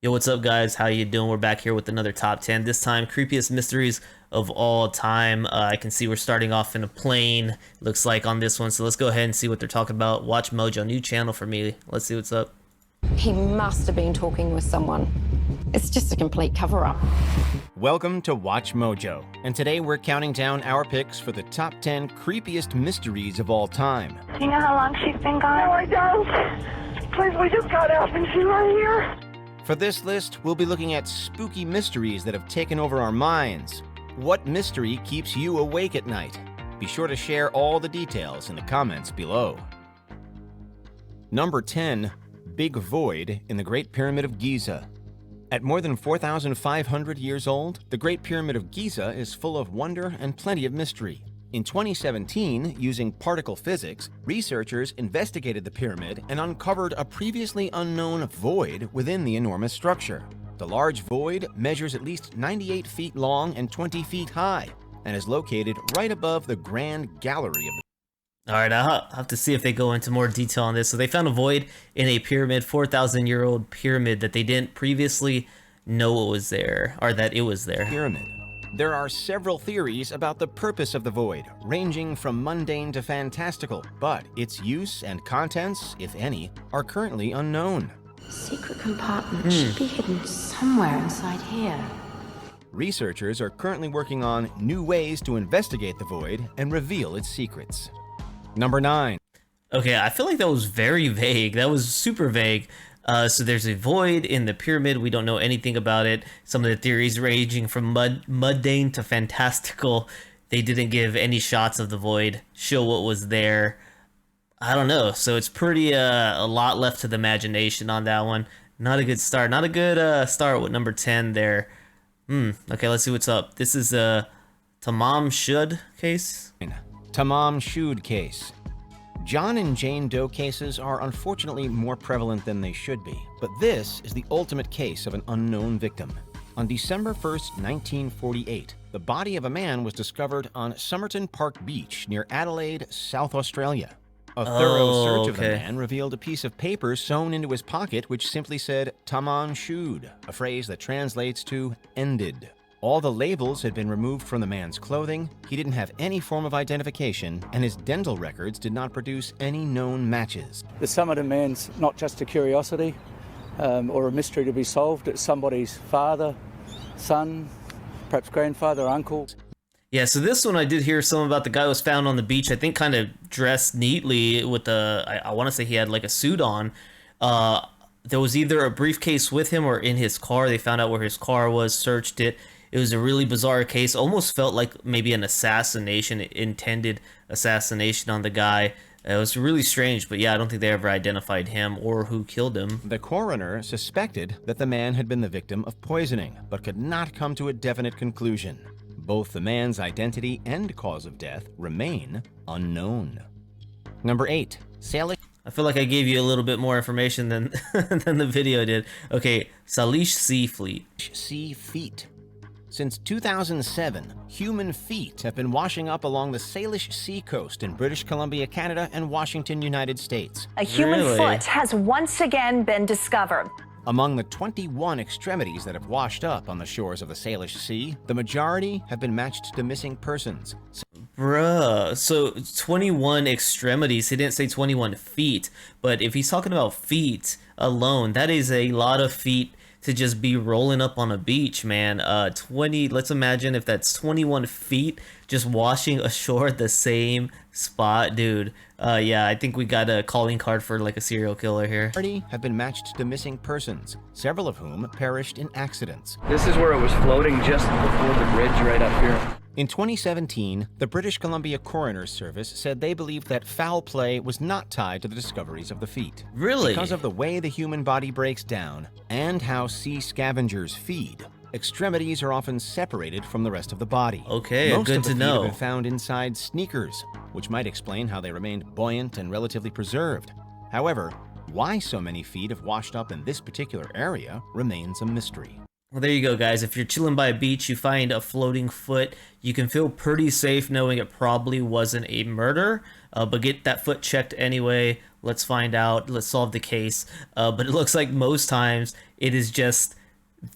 Yo, what's up, guys? How you doing? We're back here with another top 10. This time, creepiest mysteries of all time. I can see we're starting off in a plane, looks like, on this one. So let's go ahead and see what they're talking about. Watch Mojo, new channel for me. Let's see what's up. He must have been talking with someone. It's just a complete cover-up. Welcome to Watch Mojo, and today we're counting down our picks for the top 10 creepiest mysteries of all time. Do you know how long she's been gone? No, I don't. Please, we just got out and she's right here. For this list, we'll be looking at spooky mysteries that have taken over our minds. What mystery keeps you awake at night? Be sure to share all the details in the comments below. Number 10. Big Void in the Great Pyramid of Giza. At more than 4,500 years old, the Great Pyramid of Giza is full of wonder and plenty of mystery. In 2017, using particle physics, researchers investigated the pyramid and uncovered a previously unknown void within the enormous structure. The large void measures at least 98 feet long and 20 feet high, and is located right above the Grand Gallery of the... All right, I'll have to see if they go into more detail on this. So they found a void in a pyramid, 4,000-year-old pyramid, that they didn't previously know it was there, or that it was there. Pyramid. There are several theories about the purpose of the void, ranging from mundane to fantastical, but its use and contents, if any, are currently unknown. Secret compartment should be hidden somewhere inside here. Researchers are currently working on new ways to investigate the void and reveal its secrets. Number 9. Okay, I feel like that was very vague. That was super vague. So there's a void in the pyramid. We don't know anything about it. Some of the theories ranging from mundane to fantastical. They didn't give any shots of the void, show what was there. I don't know. So it's pretty a lot left to the imagination on that one. Not a good start. Not a good start with number 10 there. Okay, let's see what's up. This is a Tamam Shud case. Tamam Shud case. John and Jane Doe cases are unfortunately more prevalent than they should be, but this is the ultimate case of an unknown victim. On December 1st, 1948, the body of a man was discovered on Somerton Park Beach near Adelaide, South Australia. A thorough search of the man revealed a piece of paper sewn into his pocket which simply said Tamam Shud, a phrase that translates to ended. All the labels had been removed from the man's clothing, he didn't have any form of identification, and his dental records did not produce any known matches. The Somerton man's not just a curiosity or a mystery to be solved, it's somebody's father, son, perhaps grandfather, uncle. Yeah, so this one I did hear something about. The guy was found on the beach, I think kind of dressed neatly with I want to say he had like a suit on. There was either a briefcase with him or in his car. They found out where his car was, searched it. It was a really bizarre case. Almost felt like maybe an assassination, intended assassination on the guy. It was really strange, but yeah, I don't think they ever identified him or who killed him. The coroner suspected that the man had been the victim of poisoning, but could not come to a definite conclusion. Both the man's identity and cause of death remain unknown. Number 8. Salish. I feel like I gave you a little bbit more information than than the video did. Okay, Salish Sea Fleet. Sea feet. Since 2007, human feet have been washing up along the Salish Sea coast in British Columbia, Canada, and Washington, United States. A human foot has once again been discovered. Among the 21 extremities that have washed up on the shores of the Salish Sea, the majority have been matched to missing persons. Bruh, so 21 extremities. He didn't say 21 feet, but if he's talking about feet alone, that is a lot of feet to just be rolling up on a beach, man. 20, let's imagine if that's 21 feet just washing ashore at the same spot, dude. Yeah, I think we got a calling card for like a serial killer here. Have been matched to missing persons, several of whom perished in accidents. This is where it was floating just before the bridge right up here. In 2017, the British Columbia Coroner's Service said they believed that foul play was not tied to the discoveries of the feet. Really? Because of the way the human body breaks down and how sea scavengers feed, extremities are often separated from the rest of the body. Okay, Most good of the to feet know. have been found inside sneakers, which might explain how they remained buoyant and relatively preserved. However, why so many feet have washed up in this particular area remains a mystery. Well, there you go, guys. If you're chilling by a beach, you find a floating foot, you can feel pretty safe knowing it probably wasn't a murder, but get that foot checked anyway. Let's find out. Let's solve the case. But it looks like most times it is just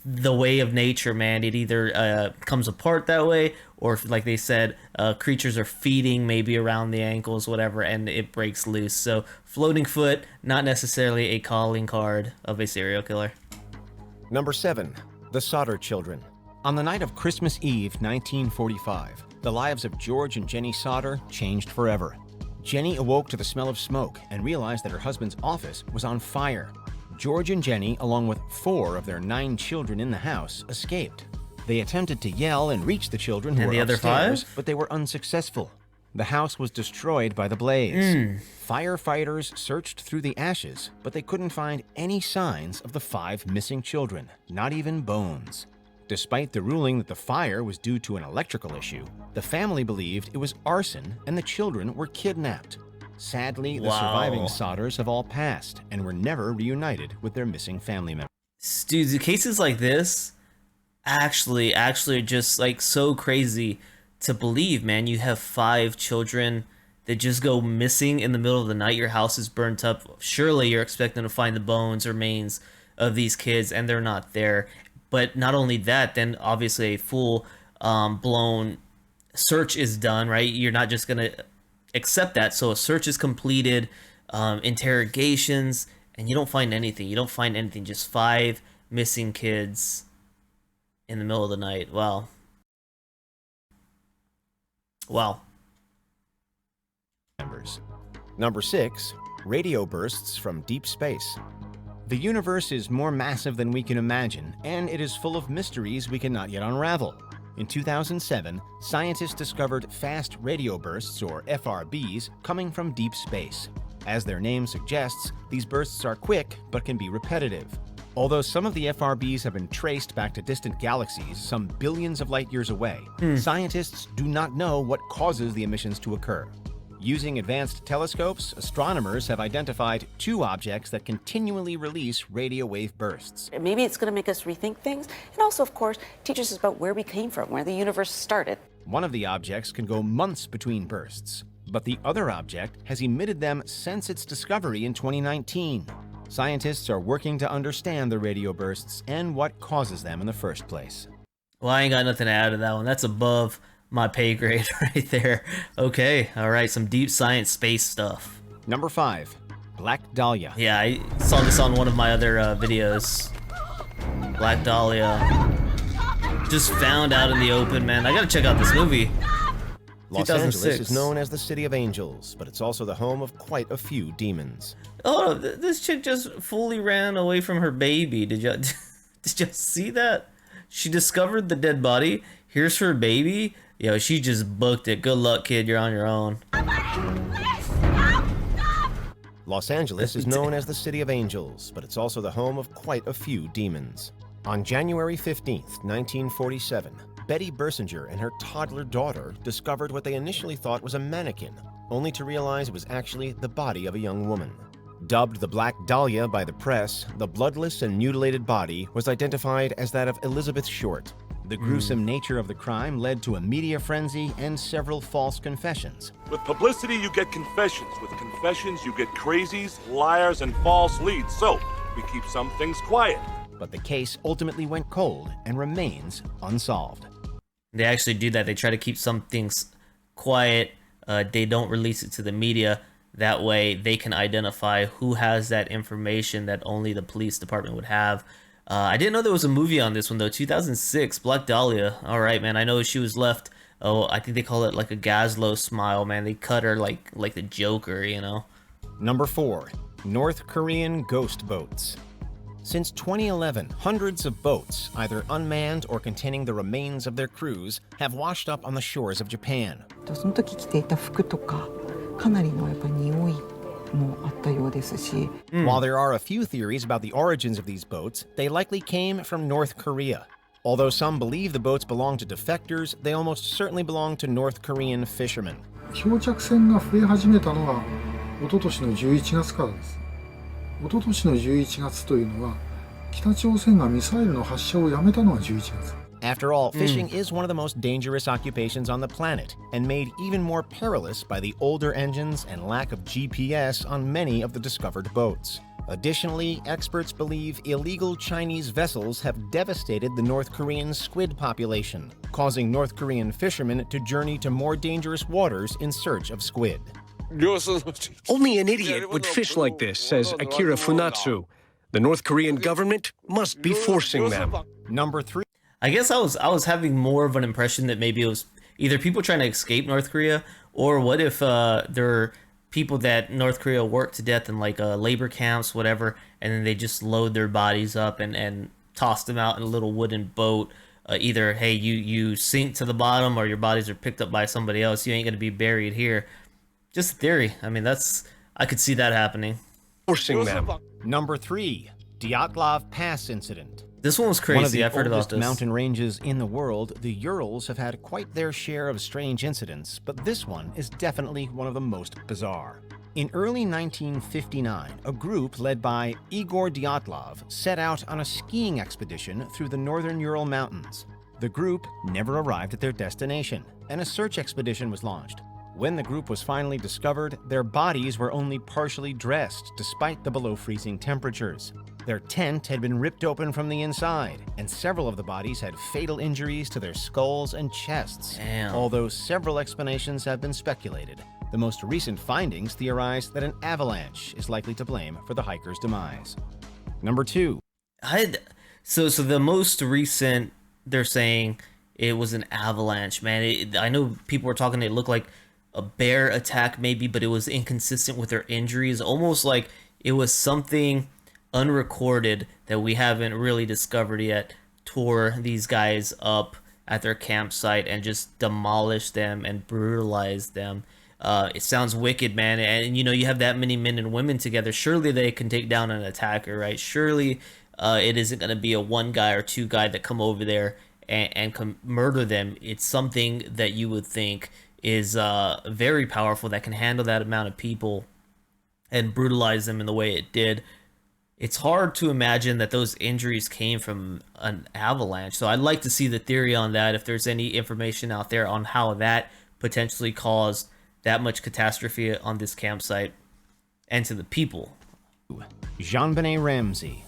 the way of nature, man. It either comes apart that way, or if, like they said, creatures are feeding maybe around the ankles, whatever, and it breaks loose. So floating foot, not necessarily a calling card of a serial killer. Number 7. The Sauter Children. On the night of Christmas Eve, 1945, the lives of George and Jenny Sauter changed forever. Jenny awoke to the smell of smoke and realized that her husband's office was on fire. George and Jenny, along with 4 of their 9 children in the house, escaped. They attempted to yell and reach the children who And were the other upstairs, 5? but they were unsuccessful. The house was destroyed by the blaze. Firefighters searched through the ashes, but they couldn't find any signs of the 5 missing children, not even bones. Despite the ruling that the fire was due to an electrical issue, the family believed it was arson and the children were kidnapped. Sadly, the surviving Sauters have all passed and were never reunited with their missing family members. Dude, the cases like this actually are just like so crazy to believe, man. You have 5 children that just go missing in the middle of the night. Your house is burnt up. Surely you're expecting to find the bones or remains of these kids, and they're not there. But not only that, then obviously a full blown search is done, right? You're not just gonna accept that. So a search is completed, interrogations, and you don't find anything. You don't find anything. Just 5 missing kids in the middle of the night. Wow. Wow. Number 6. Radio bursts from deep space. The universe is more massive than we can imagine, and it is full of mysteries we cannot yet unravel. In 2007, scientists discovered fast radio bursts, or FRBs, coming from deep space. As their name suggests, these bursts are quick but can be repetitive. Although some of the FRBs have been traced back to distant galaxies some billions of light years away, scientists do not know what causes the emissions to occur. Using advanced telescopes, astronomers have identified 2 objects that continually release radio wave bursts. Maybe it's going to make us rethink things, and also, of course, teach us about where we came from, where the universe started. One of the objects can go months between bursts, but the other object has emitted them since its discovery in 2019. Scientists are working to understand the radio bursts and what causes them in the first place. Well, I ain't got nothing to add to that one. That's above my pay grade right there. Okay, all right, some deep science space stuff. Number 5. Black Dahlia. Yeah, I saw this on one of my other videos. Black Dahlia. Just found out in the open, man. I gotta check out this movie. Los Angeles is known as the City of Angels, but it's also the home of quite a few demons. Oh, this chick just fully ran away from her baby. Did you see that? She discovered the dead body. Here's her baby. Yo, she just booked it. Good luck, kid. You're on your own. Los Angeles is known as the City of Angels, but it's also the home of quite a few demons. On January 15th, 1947, Betty Bersinger and her toddler daughter discovered what they initially thought was a mannequin, only to realize it was actually the body of a young woman. Dubbed the Black Dahlia by the press, the bloodless and mutilated body was identified as that of Elizabeth Short. The gruesome nature of the crime led to a media frenzy and several false confessions. With publicity, you get confessions. With confessions, you get crazies, liars, and false leads. So, we keep some things quiet. But the case ultimately went cold and remains unsolved. They actually do that. They try to keep some things quiet. They don't release it to the media. That way, they can identify who has that information that only the police department would have. I didn't know there was a movie on this one, though. 2006, Black Dahlia. All right, man. I know she was left. Oh, I think they call it like a Gaslow smile, man. They cut her like the Joker, you know. Number 4. North Korean ghost boats. Since 2011, hundreds of boats, either unmanned or containing the remains of their crews, have washed up on the shores of Japan. その時着ていた服とかかなりのやっぱり匂いもあったようですし。 While there are a few theories about the origins of these boats, they likely came from North Korea. Although some believe the boats belong to defectors, they almost certainly belong to North Korean fishermen. 漂着船が増え始めたのは一昨年の11月からです。一昨年の11月というのは北朝鮮がミサイルの発射をやめたのが11月。 After all, fishing is one of the most dangerous occupations on the planet, and made even more perilous by the older engines and lack of GPS on many of the discovered boats. Additionally, experts believe illegal Chinese vessels have devastated the North Korean squid population, causing North Korean fishermen to journey to more dangerous waters in search of squid. Only an idiot would fish like this, says Akira Funatsu. The North Korean government must be forcing them. Number 3. I guess I was having more of an impression that maybe it was either people trying to escape North Korea, or what if there are people that North Korea worked to death in like labor camps, whatever, and then they just load their bodies up and toss them out in a little wooden boat. Either, hey, you sink to the bottom, or your bodies are picked up by somebody else. You ain't gonna be buried here. Just a theory. I mean, I could see that happening. Forcing them. Number 3, DYATLOV Pass incident. This one was crazy. One of the I've heard about oldest this. mountain ranges in the world, the Urals have had quite their share of strange incidents, but this one is definitely one of the most bizarre. In early 1959, a group led by Igor Dyatlov set out on a skiing expedition through the northern Ural Mountains. The group never arrived at their destination, and a search expedition was launched. When the group was finally discovered, their bodies were only partially dressed despite the below-freezing temperatures. Their tent had been ripped open from the inside, and several of the bodies had fatal injuries to their skulls and chests. Damn. Although several explanations have been speculated. The most recent findings theorize that an avalanche is likely to blame for the hikers' demise. Number 2. So the most recent, they're saying it was an avalanche, man. I know people were talking, it looked like a bear attack maybe, but it was inconsistent with their injuries, almost like it was something unrecorded that we haven't really discovered yet, tore these guys up at their campsite and just demolished them and brutalized them. It sounds wicked, man. And you know, you have that many men and women together, surely they can take down an attacker, right? Surely it isn't going to be a one guy or two guy that come over there and murder them. It's something that you would think is very powerful, that can handle that amount of people and brutalize them in the way it did. It's hard to imagine that those injuries came from an avalanche. So I'd like to see the theory on that, if there's any information out there on how that potentially caused that much catastrophe on this campsite and to the people. JonBenet Ramsey.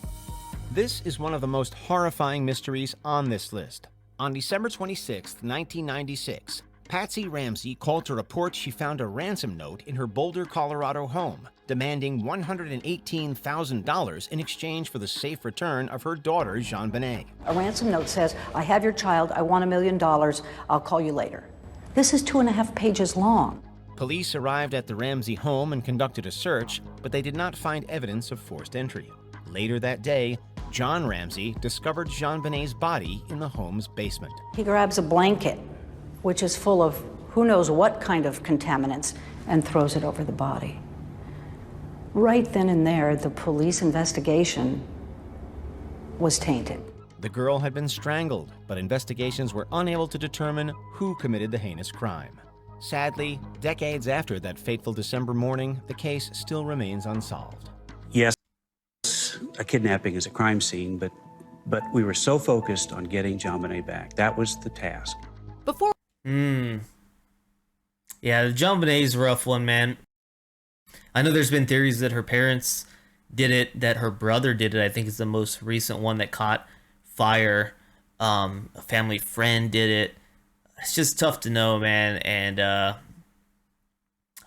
This is one of the most horrifying mysteries on this list. On December 26, 1996, Patsy Ramsey called to report she found a ransom note in her Boulder, Colorado home, demanding $118,000 in exchange for the safe return of her daughter, JonBenet. A ransom note says, I have your child, I want $1 million, I'll call you later. This is 2.5 pages long. Police arrived at the Ramsey home and conducted a search, but they did not find evidence of forced entry. Later that day, John Ramsey discovered JonBenet's body in the home's basement. He grabs a blanket, which is full of who knows what kind of contaminants, and throws it over the body. Right then and there, the police investigation was tainted. The girl had been strangled, but investigations were unable to determine who committed the heinous crime. Sadly, decades after that fateful December morning, the case still remains unsolved. Yes, a kidnapping is a crime scene, but we were so focused on getting JonBenet back. That was the task. Yeah, the JonBenet's a rough one, man. I know there's been theories that her parents did it, that her brother did it. I think it's the most recent one that caught fire. A family friend did it. It's just tough to know, man. And I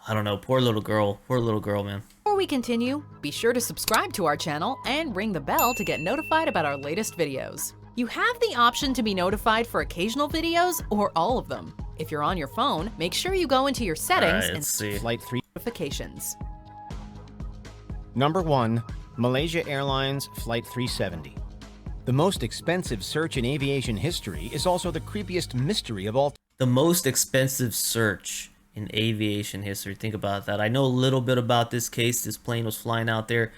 don't know, poor little girl, man. Before we continue, be sure to subscribe to our channel and ring the bell to get notified about our latest videos. You have the option to be notified for occasional videos or all of them. If you're on your phone, make sure you go into your settings and see. Flight 3 notifications. Number 1, Malaysia Airlines Flight 370. The most expensive search in aviation history is also the creepiest mystery of all time. The most expensive search in aviation history. Think about that. I know a little bit about this case. This plane was flying out there.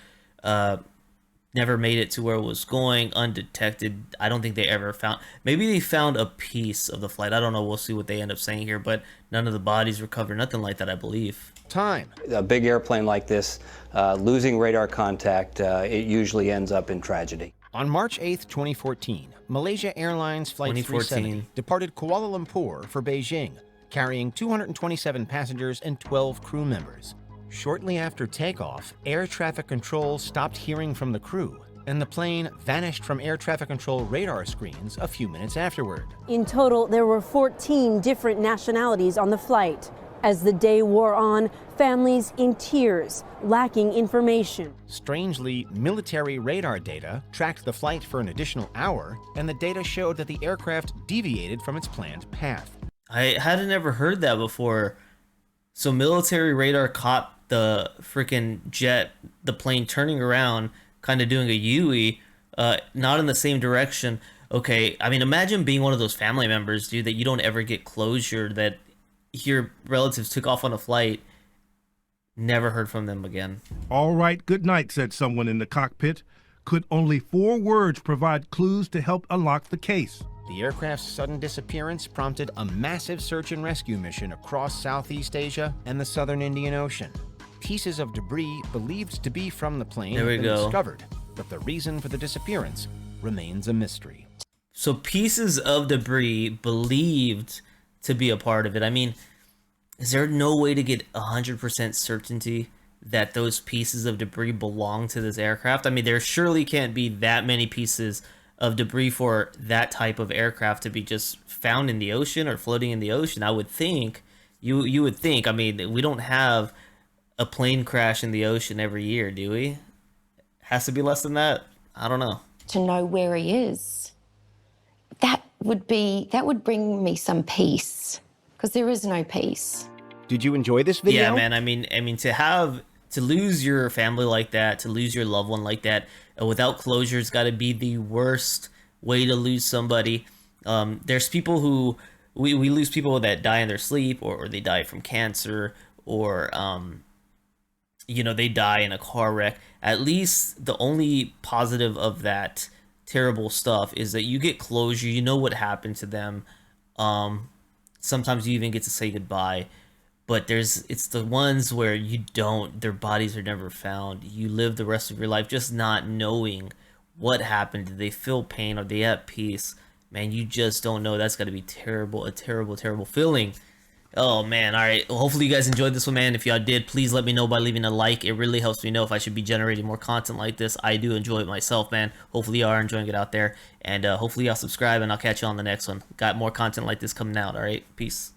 Never made it to where it was going, undetected. I don't think they ever found, maybe they found a piece of the flight. I don't know. We'll see what they end up saying here, but none of the bodies recovered, nothing like that, I believe. Time. A big airplane like this, losing radar contact, it usually ends up in tragedy. On March 8, 2014, Malaysia Airlines Flight 370 departed Kuala Lumpur for Beijing, carrying 227 passengers and 12 crew members. Shortly after takeoff, air traffic control stopped hearing from the crew, and the plane vanished from air traffic control radar screens a few minutes afterward. In total, there were 14 different nationalities on the flight. As the day wore on, families in tears, lacking information. Strangely, military radar data tracked the flight for an additional hour, and the data showed that the aircraft deviated from its planned path. I hadn't ever heard that before. So military radar caught the freaking jet, the plane turning around, kind of doing a U-ey, not in the same direction. Okay, I mean, imagine being one of those family members, dude, that you don't ever get closure, that your relatives took off on a flight, never heard from them again. All right, good night, said someone in the cockpit. Could only 4 words provide clues to help unlock the case? The aircraft's sudden disappearance prompted a massive search and rescue mission across Southeast Asia and the southern Indian Ocean. Pieces of debris believed to be from the plane have been discovered, but the reason for the disappearance remains a mystery. So pieces of debris believed to be a part of it. I mean, is there no way to get 100% certainty that those pieces of debris belong to this aircraft? I mean, there surely can't be that many pieces of debris for that type of aircraft to be just found in the ocean or floating in the ocean. I would think, you would think, I mean, we don't have a plane crash in the ocean every year, do we? Has to be less than that? I don't know. To know where he is, that would bring me some peace, because there is no peace. Did you enjoy this video? Yeah, man. I mean, to lose your family like that, to lose your loved one like that, without closure, it's got to be the worst way to lose somebody. There's people who we lose people that die in their sleep, or they die from cancer, or you know, they die in a car wreck. At least the only positive of that terrible stuff is that you get closure. You know what happened to them. Sometimes you even get to say goodbye. But it's the ones where you don't, their bodies are never found. You live the rest of your life just not knowing what happened. Did they feel pain? Are they at peace? Man, you just don't know. That's got to be terrible, a terrible, terrible feeling. Oh, man. All right. Well, hopefully you guys enjoyed this one, man. If y'all did, please let me know by leaving a like. It really helps me know if I should be generating more content like this. I do enjoy it myself, man. Hopefully you are enjoying it out there. And hopefully y'all subscribe, and I'll catch you on the next one. Got more content like this coming out. All right. Peace.